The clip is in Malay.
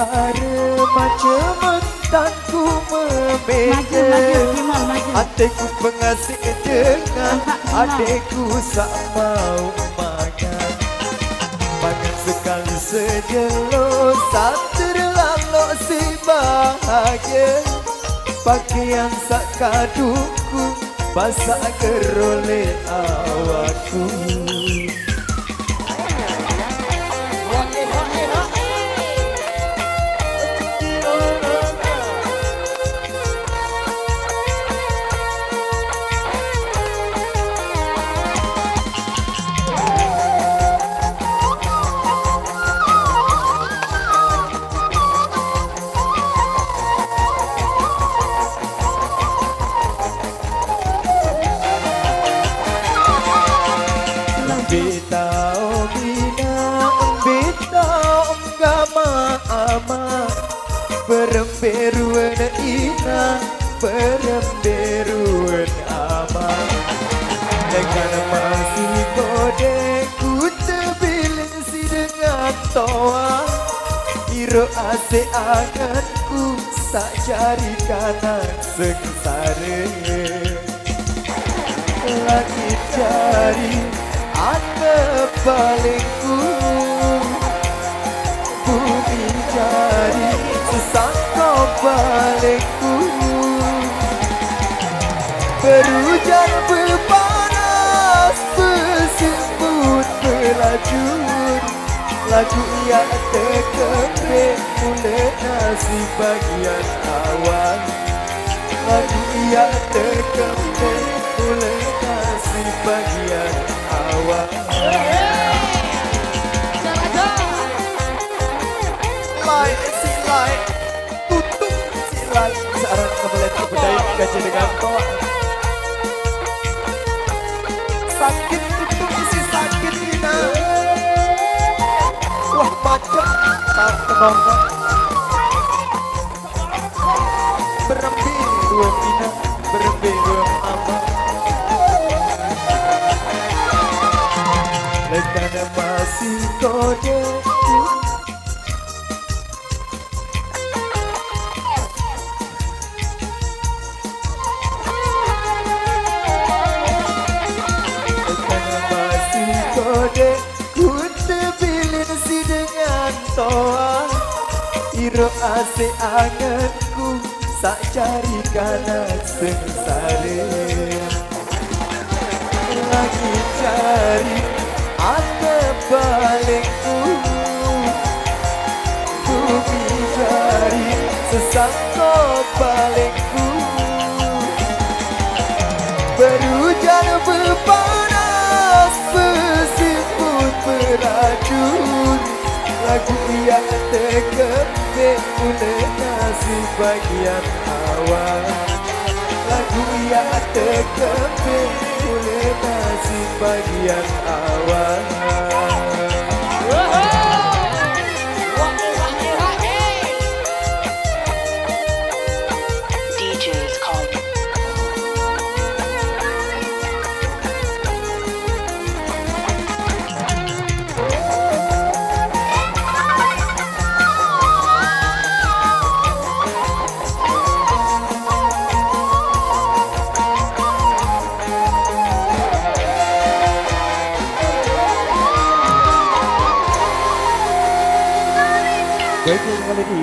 sengsare macam mentanku memega. Adekku pengasih dengan adekku sak mau makan. Makan sekali sejelur tak terlalu si bahagia. Pakaian sak kaduku basah gerole awakku. Peremberuan ina, peremberuan ama. Dengan masih kodeku terbilin si dengan toa. Iro ase anganku sak jari kanan sengsare. Lagi jari anak palingku, bumi jari sesangkau balikku. Berhujan berpanas, bersimbut berlajur. Lagu yang terkembang mulai nasi bagian awal. Lagu yang terkembang mulai nasi bagian awal. Tutup silai searang kebelet budaya gajah dengan bawah. Sakit tutup si sakit ina. Wah macam tak kenongan. Berembiruan ina, berembiruan ama. Lekana masih kode. Ku terbilin si dengan toa. Iro ase anganku sak cari kanan sengsare. Lagi cari ada balikku, bumi jari sesangkau balikku. Berhujan berpanas, bersimbut beracun. Lagu yang terkembang mulai nasi bagian awal. Lagu yang terkembang mulai nasi bagian awal. Baik, kembali lagi